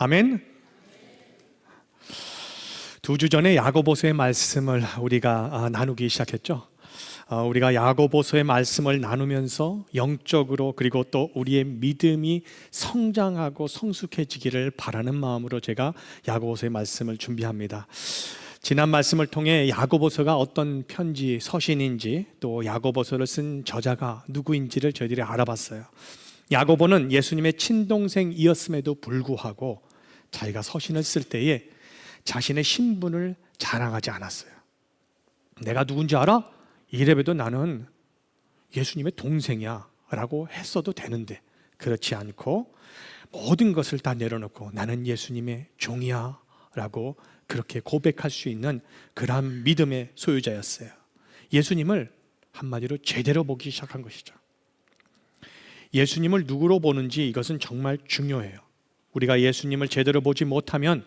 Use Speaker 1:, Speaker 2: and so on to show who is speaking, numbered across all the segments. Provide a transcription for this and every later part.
Speaker 1: 아멘. 두 주 전에 야고보서의 말씀을 우리가 나누기 시작했죠. 우리가 야고보서의 말씀을 나누면서 영적으로 그리고 또 우리의 믿음이 성장하고 성숙해지기를 바라는 마음으로 제가 야고보서의 말씀을 준비합니다. 지난 말씀을 통해 야고보서가 어떤 편지, 서신인지 또 야고보서를 쓴 저자가 누구인지를 저희들이 알아봤어요. 야고보는 예수님의 친동생이었음에도 불구하고 자기가 서신을 쓸 때에 자신의 신분을 자랑하지 않았어요. 내가 누군지 알아? 이래봬도 나는 예수님의 동생이야 라고 했어도 되는데, 그렇지 않고 모든 것을 다 내려놓고 나는 예수님의 종이야 라고 그렇게 고백할 수 있는 그러한 믿음의 소유자였어요. 예수님을 한마디로 제대로 보기 시작한 것이죠. 예수님을 누구로 보는지 이것은 정말 중요해요. 우리가 예수님을 제대로 보지 못하면,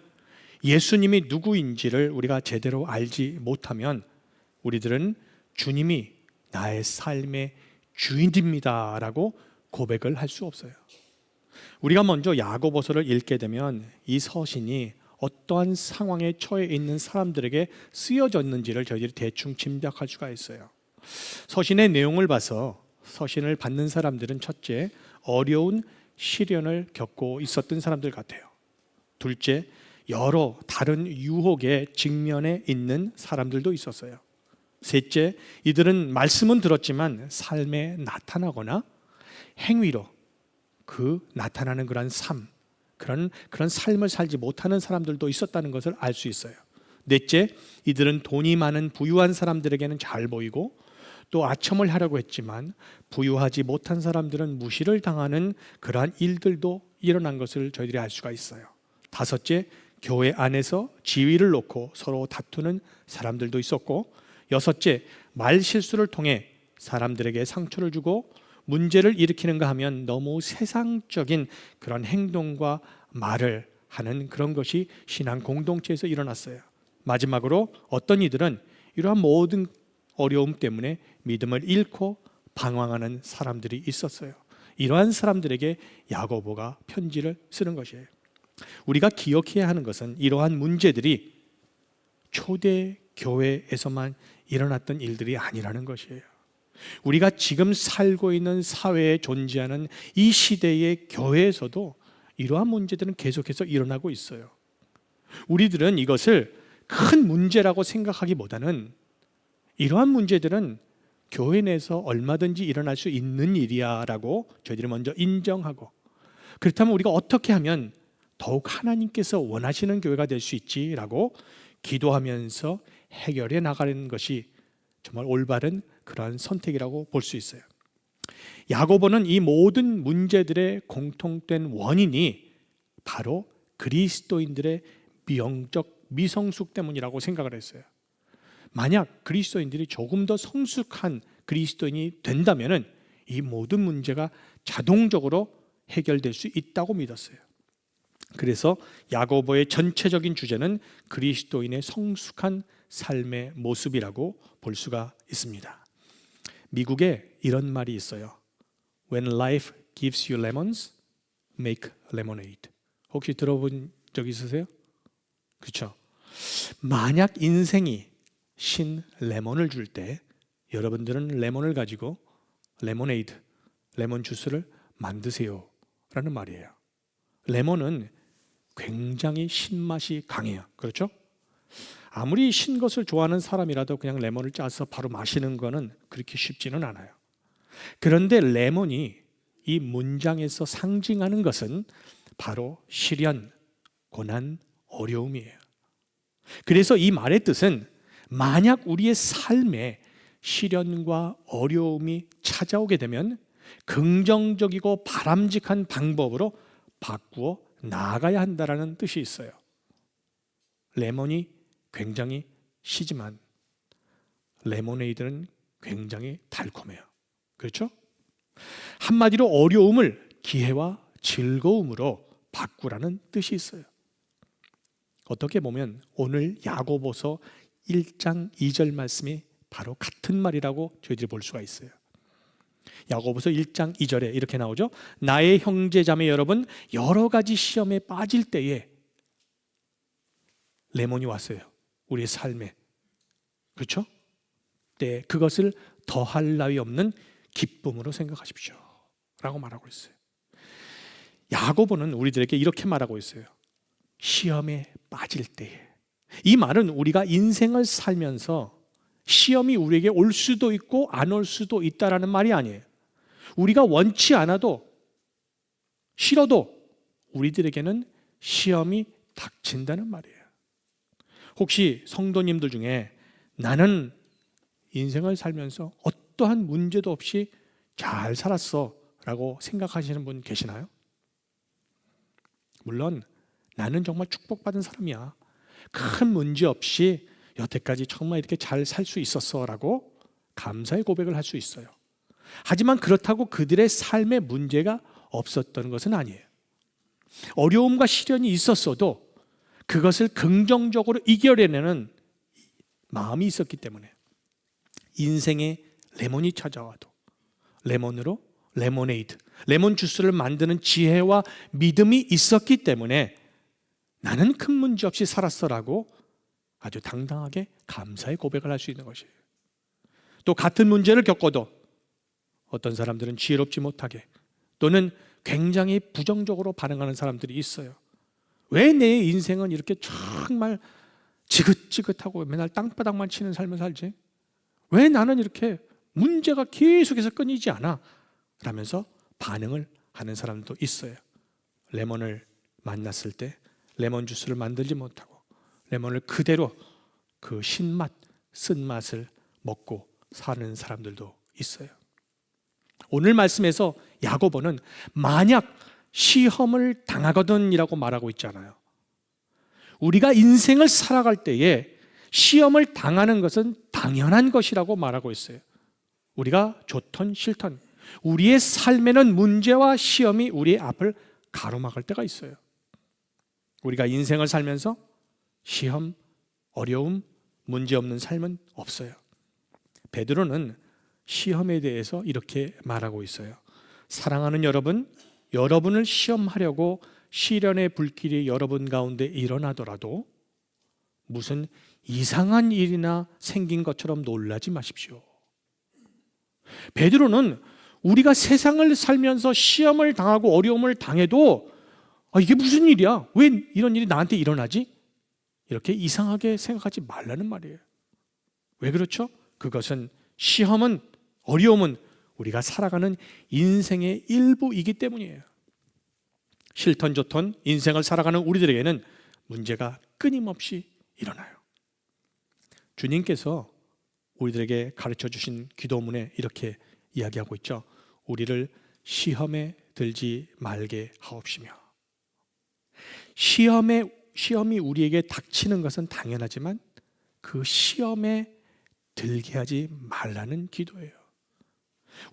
Speaker 1: 예수님이 누구인지를 우리가 제대로 알지 못하면 우리들은 주님이 나의 삶의 주인입니다 라고 고백을 할 수 없어요. 우리가 먼저 야고보서를 읽게 되면 이 서신이 어떠한 상황에 처해 있는 사람들에게 쓰여졌는지를 저희들이 대충 짐작할 수가 있어요. 서신의 내용을 봐서 서신을 받는 사람들은 첫째, 어려운 시련을 겪고 있었던 사람들 같아요. 둘째, 여러 다른 유혹에 직면해 있는 사람들도 있었어요. 셋째, 이들은 말씀은 들었지만 삶에 나타나거나 행위로 그 나타나는 그런 그런 삶을 살지 못하는 사람들도 있었다는 것을 알 수 있어요. 넷째, 이들은 돈이 많은 부유한 사람들에게는 잘 보이고 또 아첨을 하려고 했지만 부유하지 못한 사람들은 무시를 당하는 그러한 일들도 일어난 것을 저희들이 알 수가 있어요. 다섯째, 교회 안에서 지위를 놓고 서로 다투는 사람들도 있었고, 여섯째, 말 실수를 통해 사람들에게 상처를 주고 문제를 일으키는가 하면 너무 세상적인 그런 행동과 말을 하는 그런 것이 신앙 공동체에서 일어났어요. 마지막으로 어떤 이들은 이러한 모든 어려움 때문에 믿음을 잃고 방황하는 사람들이 있었어요. 이러한 사람들에게 야고보가 편지를 쓰는 것이에요. 우리가 기억해야 하는 것은 이러한 문제들이 초대 교회에서만 일어났던 일들이 아니라는 것이에요. 우리가 지금 살고 있는 사회에 존재하는 이 시대의 교회에서도 이러한 문제들은 계속해서 일어나고 있어요. 우리들은 이것을 큰 문제라고 생각하기보다는 이러한 문제들은 교회 내에서 얼마든지 일어날 수 있는 일이야 라고 저희들이 먼저 인정하고, 그렇다면 우리가 어떻게 하면 더욱 하나님께서 원하시는 교회가 될 수 있지라고 기도하면서 해결해 나가는 것이 정말 올바른 그러한 선택이라고 볼 수 있어요. 야고보는 이 모든 문제들의 공통된 원인이 바로 그리스도인들의 영적 미성숙 때문이라고 생각을 했어요. 만약 그리스도인들이 조금 더 성숙한 그리스도인이 된다면 이 모든 문제가 자동적으로 해결될 수 있다고 믿었어요. 그래서 야고보의 전체적인 주제는 그리스도인의 성숙한 삶의 모습이라고 볼 수가 있습니다. 미국에 이런 말이 있어요. When life gives you lemons, make lemonade. 혹시 들어본 적 있으세요? 그렇죠? 만약 인생이 신 레몬을 줄 때 여러분들은 레몬을 가지고 레모네이드, 레몬 주스를 만드세요 라는 말이에요. 레몬은 굉장히 신맛이 강해요. 그렇죠? 아무리 신 것을 좋아하는 사람이라도 그냥 레몬을 짜서 바로 마시는 거는 그렇게 쉽지는 않아요. 그런데 레몬이 이 문장에서 상징하는 것은 바로 시련, 고난, 어려움이에요. 그래서 이 말의 뜻은 만약 우리의 삶에 시련과 어려움이 찾아오게 되면 긍정적이고 바람직한 방법으로 바꾸어 나아가야 한다는 뜻이 있어요. 레몬이 굉장히 시지만 레모네이드는 굉장히 달콤해요. 그렇죠? 한마디로 어려움을 기회와 즐거움으로 바꾸라는 뜻이 있어요. 어떻게 보면 오늘 야고보서 1장 2절 말씀이 바로 같은 말이라고 저희들이 볼 수가 있어요. 야고보서 1장 2절에 이렇게 나오죠. 나의 형제자매 여러분, 여러 가지 시험에 빠질 때에 레몬이 왔어요. 우리의 삶에. 그렇죠? 때 그것을 더할 나위 없는 기쁨으로 생각하십시오 라고 말하고 있어요. 야고보는 우리들에게 이렇게 말하고 있어요. 시험에 빠질 때에. 이 말은 우리가 인생을 살면서 시험이 우리에게 올 수도 있고 안 올 수도 있다라는 말이 아니에요. 우리가 원치 않아도 싫어도 우리들에게는 시험이 닥친다는 말이에요. 혹시 성도님들 중에 나는 인생을 살면서 어떠한 문제도 없이 잘 살았어 라고 생각하시는 분 계시나요? 물론 나는 정말 축복받은 사람이야, 큰 문제 없이 여태까지 정말 이렇게 잘 살 수 있었어 라고 감사의 고백을 할 수 있어요. 하지만 그렇다고 그들의 삶에 문제가 없었던 것은 아니에요. 어려움과 시련이 있었어도 그것을 긍정적으로 이겨내는 마음이 있었기 때문에 인생에 레몬이 찾아와도 레몬으로 레모네이드, 레몬 주스를 만드는 지혜와 믿음이 있었기 때문에 나는 큰 문제 없이 살았어라고 아주 당당하게 감사의 고백을 할 수 있는 것이에요. 또 같은 문제를 겪어도 어떤 사람들은 지혜롭지 못하게 또는 굉장히 부정적으로 반응하는 사람들이 있어요. 왜 내 인생은 이렇게 정말 지긋지긋하고 맨날 땅바닥만 치는 삶을 살지? 왜 나는 이렇게 문제가 계속해서 끊이지 않아? 라면서 반응을 하는 사람도 있어요. 레몬을 만났을 때 레몬 주스를 만들지 못하고 레몬을 그대로 그 신맛, 쓴맛을 먹고 사는 사람들도 있어요. 오늘 말씀에서 야고보는 만약 시험을 당하거든 이라고 말하고 있잖아요. 우리가 인생을 살아갈 때에 시험을 당하는 것은 당연한 것이라고 말하고 있어요. 우리가 좋던 싫던 우리의 삶에는 문제와 시험이 우리의 앞을 가로막을 때가 있어요. 우리가 인생을 살면서 시험, 어려움, 문제 없는 삶은 없어요. 베드로는 시험에 대해서 이렇게 말하고 있어요. 사랑하는 여러분, 여러분을 시험하려고 시련의 불길이 여러분 가운데 일어나더라도 무슨 이상한 일이나 생긴 것처럼 놀라지 마십시오. 베드로는 우리가 세상을 살면서 시험을 당하고 어려움을 당해도 이게 무슨 일이야? 왜 이런 일이 나한테 일어나지? 이렇게 이상하게 생각하지 말라는 말이에요. 왜 그렇죠? 그것은 시험은, 어려움은 우리가 살아가는 인생의 일부이기 때문이에요. 싫던 좋던 인생을 살아가는 우리들에게는 문제가 끊임없이 일어나요. 주님께서 우리들에게 가르쳐 주신 기도문에 이렇게 이야기하고 있죠. 우리를 시험에 들지 말게 하옵시며. 시험이 우리에게 닥치는 것은 당연하지만 그 시험에 들게 하지 말라는 기도예요.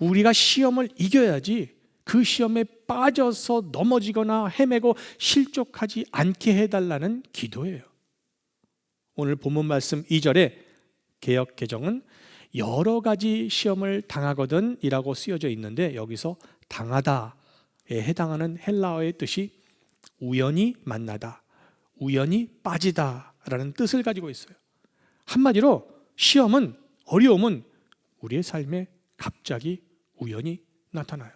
Speaker 1: 우리가 시험을 이겨야지 그 시험에 빠져서 넘어지거나 헤매고 실족하지 않게 해달라는 기도예요. 오늘 본문 말씀 2절에 개역 개정은 여러 가지 시험을 당하거든 이라고 쓰여져 있는데 여기서 당하다에 해당하는 헬라어의 뜻이 우연히 만나다, 우연히 빠지다 라는 뜻을 가지고 있어요. 한마디로 시험은, 어려움은 우리의 삶에 갑자기 우연히 나타나요.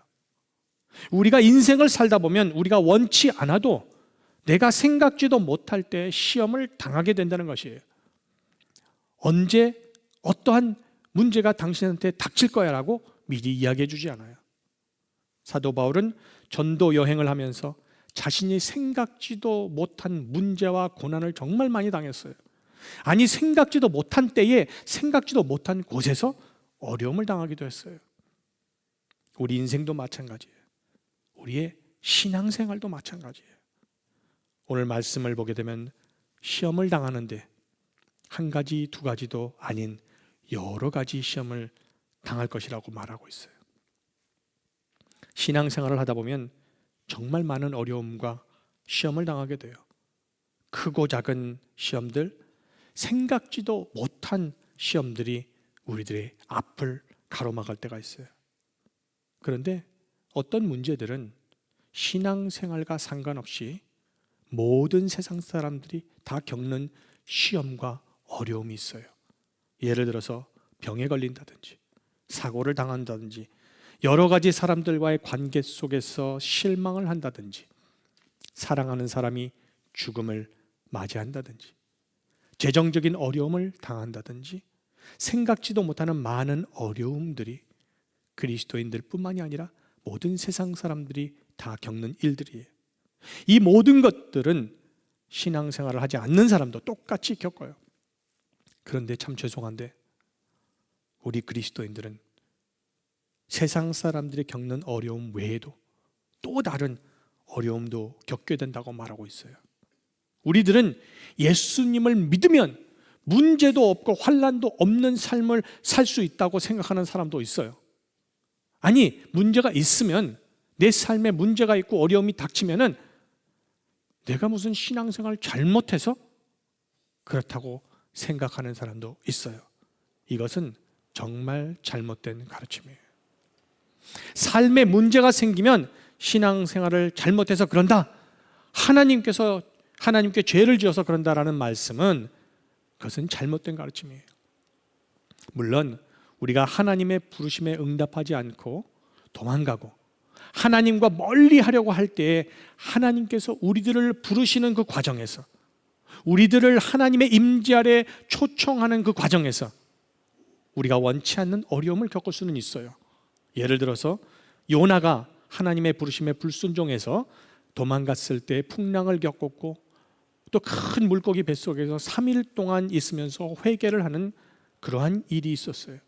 Speaker 1: 우리가 인생을 살다 보면 우리가 원치 않아도 내가 생각지도 못할 때 시험을 당하게 된다는 것이에요. 언제 어떠한 문제가 당신한테 닥칠 거야 라고 미리 이야기해 주지 않아요. 사도 바울은 전도 여행을 하면서 자신이 생각지도 못한 문제와 고난을 정말 많이 당했어요. 아니, 생각지도 못한 때에 생각지도 못한 곳에서 어려움을 당하기도 했어요. 우리 인생도 마찬가지예요. 우리의 신앙생활도 마찬가지예요. 오늘 말씀을 보게 되면 시험을 당하는데 한 가지, 두 가지도 아닌 여러 가지 시험을 당할 것이라고 말하고 있어요. 신앙생활을 하다 보면 정말 많은 어려움과 시험을 당하게 돼요. 크고 작은 시험들, 생각지도 못한 시험들이 우리들의 앞을 가로막을 때가 있어요. 그런데 어떤 문제들은 신앙생활과 상관없이 모든 세상 사람들이 다 겪는 시험과 어려움이 있어요. 예를 들어서 병에 걸린다든지 사고를 당한다든지 여러 가지 사람들과의 관계 속에서 실망을 한다든지 사랑하는 사람이 죽음을 맞이한다든지 재정적인 어려움을 당한다든지 생각지도 못하는 많은 어려움들이 그리스도인들 뿐만이 아니라 모든 세상 사람들이 다 겪는 일들이에요. 이 모든 것들은 신앙생활을 하지 않는 사람도 똑같이 겪어요. 그런데 참 죄송한데 우리 그리스도인들은 세상 사람들이 겪는 어려움 외에도 또 다른 어려움도 겪게 된다고 말하고 있어요. 우리들은 예수님을 믿으면 문제도 없고 환난도 없는 삶을 살 수 있다고 생각하는 사람도 있어요. 아니, 문제가 있으면 내 삶에 문제가 있고 어려움이 닥치면은 내가 무슨 신앙생활 잘못해서 그렇다고 생각하는 사람도 있어요. 이것은 정말 잘못된 가르침이에요. 삶에 문제가 생기면 신앙생활을 잘못해서 그런다, 하나님께 죄를 지어서 그런다라는 말씀은 그것은 잘못된 가르침이에요. 물론 우리가 하나님의 부르심에 응답하지 않고 도망가고 하나님과 멀리 하려고 할 때에 하나님께서 우리들을 부르시는 그 과정에서, 우리들을 하나님의 임재 아래 초청하는 그 과정에서 우리가 원치 않는 어려움을 겪을 수는 있어요. 예를 들어서 요나가 하나님의 부르심에 불순종해서 도망갔을 때 풍랑을 겪었고 또 큰 물고기 뱃속에서 3일 동안 있으면서 회개를 하는 그러한 일이 있었어요.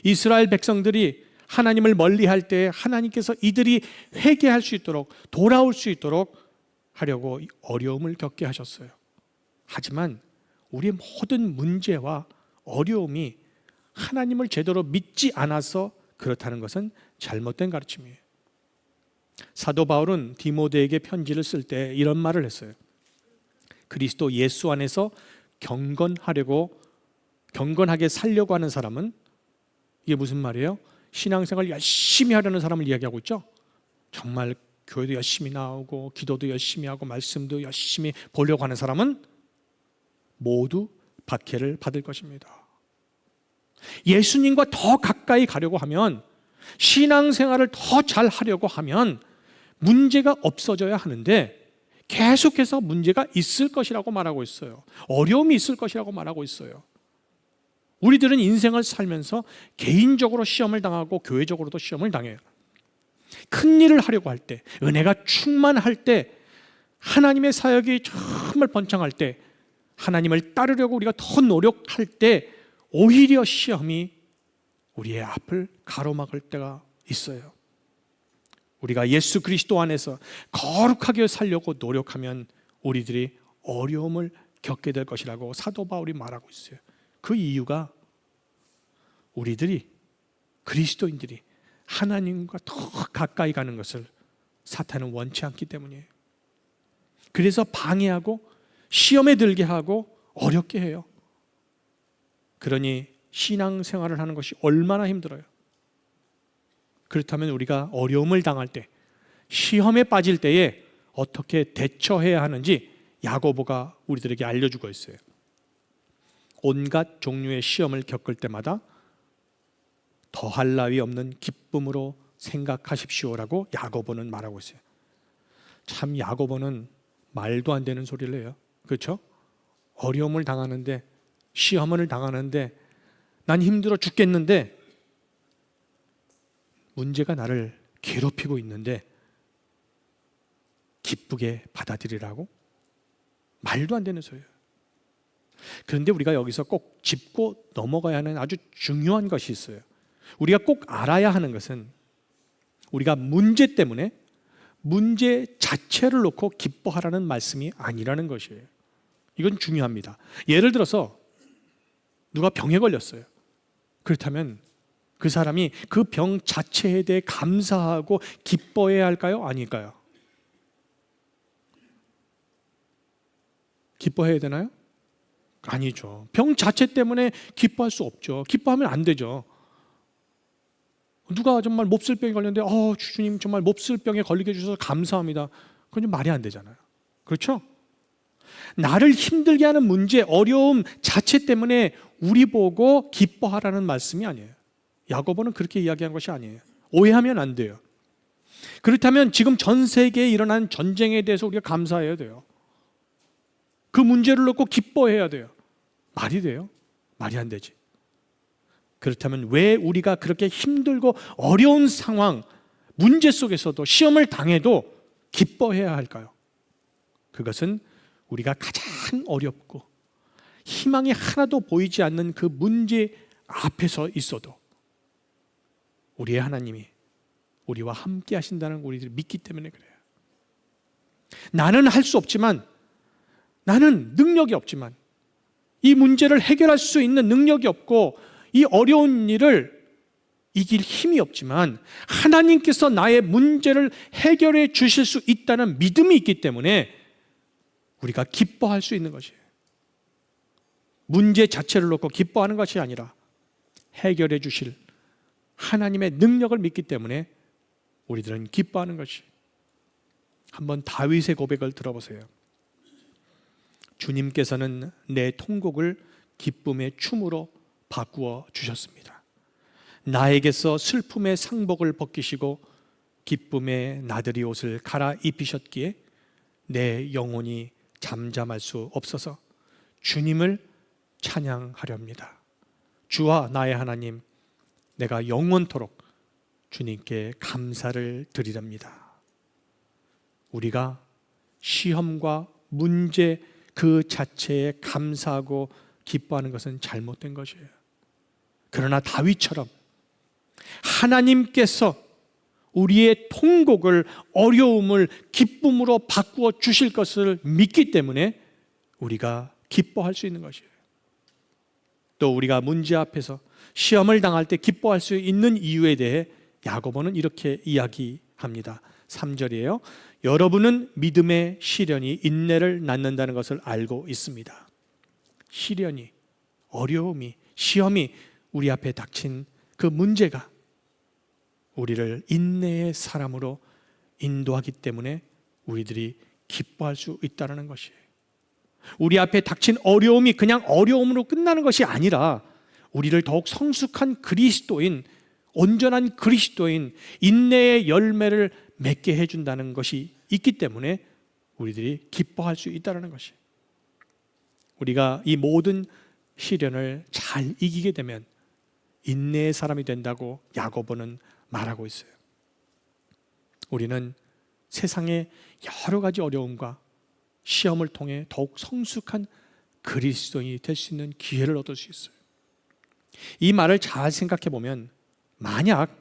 Speaker 1: 이스라엘 백성들이 하나님을 멀리할 때 하나님께서 이들이 회개할 수 있도록, 돌아올 수 있도록 하려고 어려움을 겪게 하셨어요. 하지만 우리의 모든 문제와 어려움이 하나님을 제대로 믿지 않아서 그렇다는 것은 잘못된 가르침이에요. 사도 바울은 디모데에게 편지를 쓸 때 이런 말을 했어요. 그리스도 예수 안에서 경건하게 살려고 하는 사람은, 이게 무슨 말이에요? 신앙생활 열심히 하려는 사람을 이야기하고 있죠. 정말 교회도 열심히 나오고 기도도 열심히 하고 말씀도 열심히 보려고 하는 사람은 모두 박해를 받을 것입니다. 예수님과 더 가까이 가려고 하면, 신앙생활을 더 잘 하려고 하면 문제가 없어져야 하는데 계속해서 문제가 있을 것이라고 말하고 있어요. 어려움이 있을 것이라고 말하고 있어요. 우리들은 인생을 살면서 개인적으로 시험을 당하고 교회적으로도 시험을 당해요. 큰 일을 하려고 할 때, 은혜가 충만할 때, 하나님의 사역이 정말 번창할 때, 하나님을 따르려고 우리가 더 노력할 때 오히려 시험이 우리의 앞을 가로막을 때가 있어요. 우리가 예수 그리스도 안에서 거룩하게 살려고 노력하면 우리들이 어려움을 겪게 될 것이라고 사도 바울이 말하고 있어요. 그 이유가 우리들이, 그리스도인들이 하나님과 더 가까이 가는 것을 사탄은 원치 않기 때문이에요. 그래서 방해하고 시험에 들게 하고 어렵게 해요. 그러니 신앙생활을 하는 것이 얼마나 힘들어요. 그렇다면 우리가 어려움을 당할 때, 시험에 빠질 때에 어떻게 대처해야 하는지 야고보가 우리들에게 알려주고 있어요. 온갖 종류의 시험을 겪을 때마다 더할 나위 없는 기쁨으로 생각하십시오라고 야고보는 말하고 있어요. 참 야고보는 말도 안 되는 소리를 해요. 그렇죠? 어려움을 당하는데, 시험을 당하는데 난 힘들어 죽겠는데 문제가 나를 괴롭히고 있는데 기쁘게 받아들이라고? 말도 안 되는 소리예요. 그런데 우리가 여기서 꼭 짚고 넘어가야 하는 아주 중요한 것이 있어요. 우리가 꼭 알아야 하는 것은, 우리가 문제 때문에 문제 자체를 놓고 기뻐하라는 말씀이 아니라는 것이에요. 이건 중요합니다. 예를 들어서 누가 병에 걸렸어요. 그렇다면 그 사람이 그 병 자체에 대해 감사하고 기뻐해야 할까요? 아닐까요? 기뻐해야 되나요? 아니죠. 병 자체 때문에 기뻐할 수 없죠. 기뻐하면 안 되죠. 누가 정말 몹쓸병에 걸렸는데 주님 정말 몹쓸병에 걸리게 해주셔서 감사합니다. 그건 좀 말이 안 되잖아요. 그렇죠? 나를 힘들게 하는 문제, 어려움 자체 때문에 우리 보고 기뻐하라는 말씀이 아니에요. 야고보는 그렇게 이야기한 것이 아니에요. 오해하면 안 돼요. 그렇다면 지금 전 세계에 일어난 전쟁에 대해서 우리가 감사해야 돼요. 그 문제를 놓고 기뻐해야 돼요. 말이 돼요? 말이 안 되지. 그렇다면 왜 우리가 그렇게 힘들고 어려운 상황, 문제 속에서도 시험을 당해도 기뻐해야 할까요? 그것은 우리가 가장 어렵고 희망이 하나도 보이지 않는 그 문제 앞에서 있어도 우리의 하나님이 우리와 함께 하신다는 걸 우리들이 믿기 때문에 그래요. 나는 할 수 없지만, 나는 능력이 없지만, 이 문제를 해결할 수 있는 능력이 없고 이 어려운 일을 이길 힘이 없지만 하나님께서 나의 문제를 해결해 주실 수 있다는 믿음이 있기 때문에 우리가 기뻐할 수 있는 것이에요. 문제 자체를 놓고 기뻐하는 것이 아니라 해결해 주실 하나님의 능력을 믿기 때문에 우리들은 기뻐하는 것이. 한번 다윗의 고백을 들어보세요. 주님께서는 내 통곡을 기쁨의 춤으로 바꾸어 주셨습니다. 나에게서 슬픔의 상복을 벗기시고 기쁨의 나들이 옷을 갈아입히셨기에 내 영혼이 잠잠할 수 없어서 주님을 찬양하렵니다. 주와 나의 하나님, 내가 영원토록 주님께 감사를 드리렵니다. 우리가 시험과 문제 그 자체에 감사하고 기뻐하는 것은 잘못된 것이에요. 그러나 다윗처럼 하나님께서 우리의 통곡을, 어려움을 기쁨으로 바꾸어 주실 것을 믿기 때문에 우리가 기뻐할 수 있는 것이에요. 또 우리가 문제 앞에서 시험을 당할 때 기뻐할 수 있는 이유에 대해 야고보는 이렇게 이야기합니다. 3절이에요. 여러분은 믿음의 시련이 인내를 낳는다는 것을 알고 있습니다. 시련이, 어려움이, 시험이 우리 앞에 닥친 그 문제가 우리를 인내의 사람으로 인도하기 때문에 우리들이 기뻐할 수 있다는 것이에요. 우리 앞에 닥친 어려움이 그냥 어려움으로 끝나는 것이 아니라 우리를 더욱 성숙한 그리스도인, 온전한 그리스도인, 인내의 열매를 맺게 해준다는 것이 있기 때문에 우리들이 기뻐할 수 있다는 것이. 우리가 이 모든 시련을 잘 이기게 되면 인내의 사람이 된다고 야고보는 말하고 있어요. 우리는 세상의 여러 가지 어려움과 시험을 통해 더욱 성숙한 그리스도인이 될 수 있는 기회를 얻을 수 있어요. 이 말을 잘 생각해 보면 만약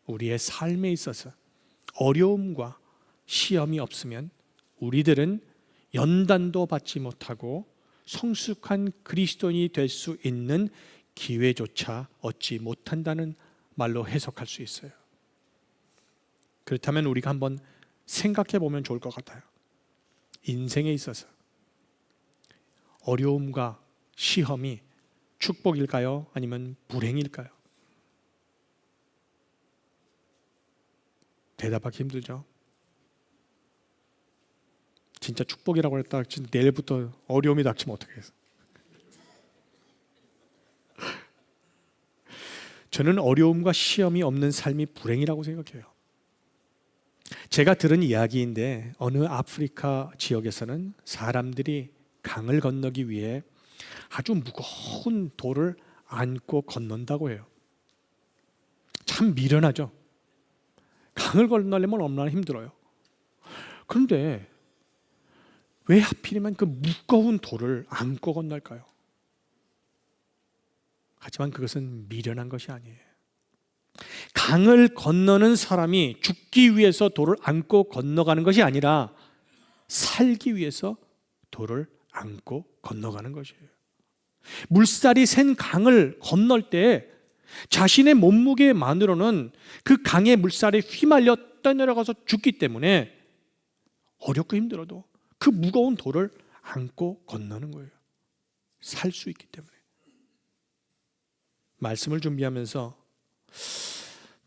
Speaker 1: 우리의 삶에 있어서 어려움과 시험이 없으면 우리들은 연단도 받지 못하고 성숙한 그리스도인이 될 수 있는 기회조차 얻지 못한다는 말로 해석할 수 있어요. 그렇다면 우리가 한번 생각해 보면 좋을 것 같아요. 인생에 있어서 어려움과 시험이 축복일까요? 아니면 불행일까요? 대답하기 힘들죠. 진짜 축복이라고 했다 내일부터 어려움이 닥치면 어떻게 해서? 저는 어려움과 시험이 없는 삶이 불행이라고 생각해요. 제가 들은 이야기인데 어느 아프리카 지역에서는 사람들이 강을 건너기 위해 아주 무거운 돌을 안고 건넌다고 해요. 참 미련하죠. 강을 건너려면 얼마나 힘들어요. 그런데 왜 하필이면 그 무거운 돌을 안고 건널까요? 하지만 그것은 미련한 것이 아니에요. 강을 건너는 사람이 죽기 위해서 돌을 안고 건너가는 것이 아니라 살기 위해서 돌을 안고 건너가는 것이에요. 물살이 센 강을 건널 때 자신의 몸무게만으로는 그 강의 물살에 휘말려 떠내려가서 죽기 때문에 어렵고 힘들어도 그 무거운 돌을 안고 건너는 거예요. 살 수 있기 때문에. 말씀을 준비하면서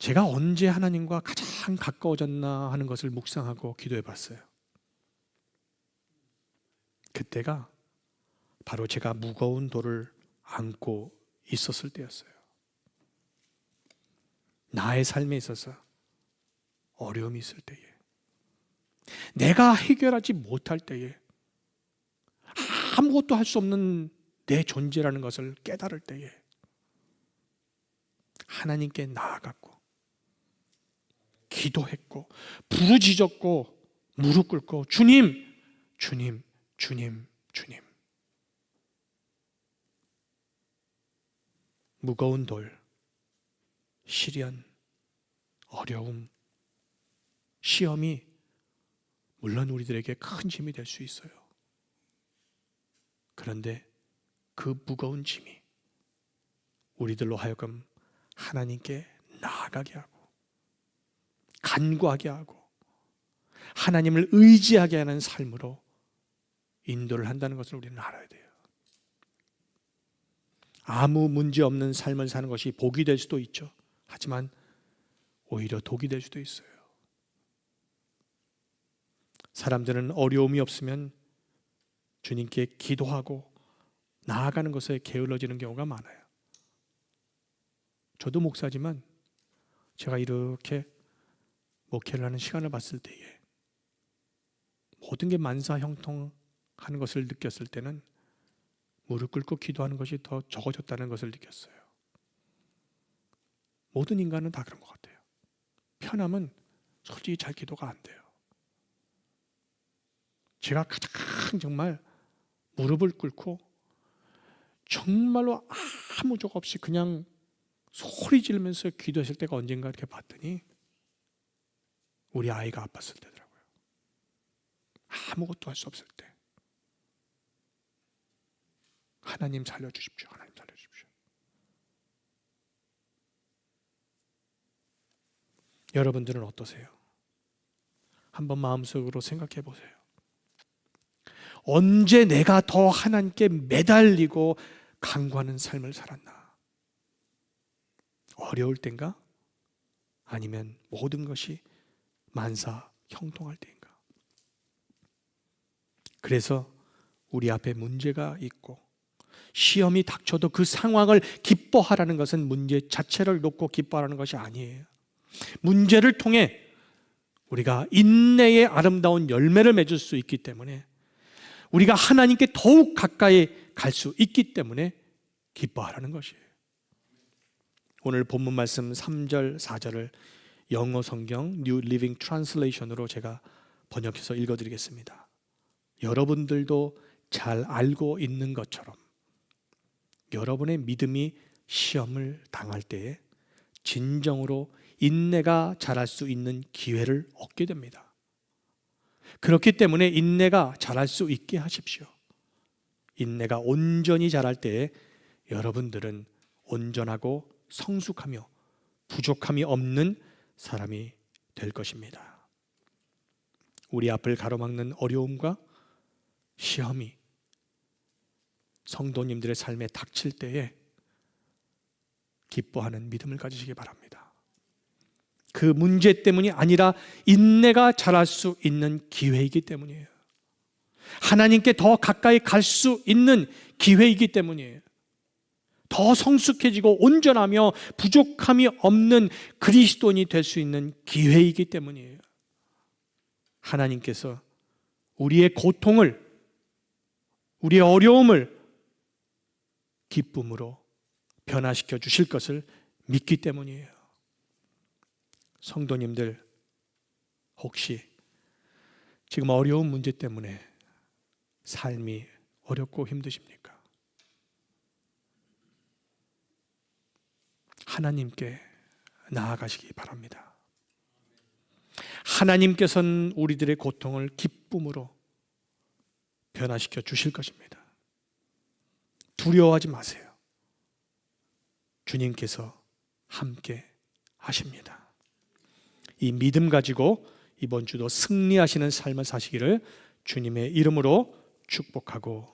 Speaker 1: 제가 언제 하나님과 가장 가까워졌나 하는 것을 묵상하고 기도해 봤어요. 그때가 바로 제가 무거운 돌을 안고 있었을 때였어요. 나의 삶에 있어서 어려움이 있을 때에, 내가 해결하지 못할 때에, 아무것도 할 수 없는 내 존재라는 것을 깨달을 때에 하나님께 나아갔고 기도했고 부르짖었고 무릎 꿇고 주님, 주님, 주님, 주님. 무거운 돌, 시련, 어려움, 시험이 물론 우리들에게 큰 짐이 될 수 있어요. 그런데 그 무거운 짐이 우리들로 하여금 하나님께 나아가게 하고 간구하게 하고 하나님을 의지하게 하는 삶으로 인도를 한다는 것을 우리는 알아야 돼요. 아무 문제 없는 삶을 사는 것이 복이 될 수도 있죠. 하지만 오히려 독이 될 수도 있어요. 사람들은 어려움이 없으면 주님께 기도하고 나아가는 것에 게을러지는 경우가 많아요. 저도 목사지만 제가 이렇게 목회를 하는 시간을 봤을 때에 모든 게 만사형통하는 것을 느꼈을 때는 무릎 꿇고 기도하는 것이 더 적어졌다는 것을 느꼈어요. 모든 인간은 다 그런 것 같아요. 편함은 솔직히 잘 기도가 안 돼요. 제가 가장 정말 무릎을 꿇고 정말로 아무 적 없이 그냥 소리 지르면서 기도했을 때가 언젠가 이렇게 봤더니 우리 아이가 아팠을 때더라고요. 아무것도 할 수 없을 때. 하나님 살려주십시오. 하나님 살려주십시오. 여러분들은 어떠세요? 한번 마음속으로 생각해 보세요. 언제 내가 더 하나님께 매달리고 간구하는 삶을 살았나? 어려울 땐가? 아니면 모든 것이 만사 형통할 때인가? 그래서 우리 앞에 문제가 있고 시험이 닥쳐도 그 상황을 기뻐하라는 것은 문제 자체를 놓고 기뻐하라는 것이 아니에요. 문제를 통해 우리가 인내의 아름다운 열매를 맺을 수 있기 때문에, 우리가 하나님께 더욱 가까이 갈 수 있기 때문에 기뻐하라는 것이에요. 오늘 본문 말씀 3절, 4절을 영어 성경 New Living Translation으로 제가 번역해서 읽어드리겠습니다. 여러분들도 잘 알고 있는 것처럼 여러분의 믿음이 시험을 당할 때에 진정으로 인내가 자랄 수 있는 기회를 얻게 됩니다. 그렇기 때문에 인내가 자랄 수 있게 하십시오. 인내가 온전히 자랄 때에 여러분들은 온전하고 성숙하며 부족함이 없는 사람이 될 것입니다. 우리 앞을 가로막는 어려움과 시험이 성도님들의 삶에 닥칠 때에 기뻐하는 믿음을 가지시기 바랍니다. 그 문제 때문이 아니라 인내가 자랄 수 있는 기회이기 때문이에요. 하나님께 더 가까이 갈 수 있는 기회이기 때문이에요. 더 성숙해지고 온전하며 부족함이 없는 그리스도인이 될 수 있는 기회이기 때문이에요. 하나님께서 우리의 고통을, 우리의 어려움을 기쁨으로 변화시켜 주실 것을 믿기 때문이에요. 성도님들, 혹시 지금 어려운 문제 때문에 삶이 어렵고 힘드십니까? 하나님께 나아가시기 바랍니다. 하나님께서는 우리들의 고통을 기쁨으로 변화시켜 주실 것입니다. 두려워하지 마세요. 주님께서 함께 하십니다. 이 믿음 가지고 이번 주도 승리하시는 삶을 사시기를 주님의 이름으로 축복하고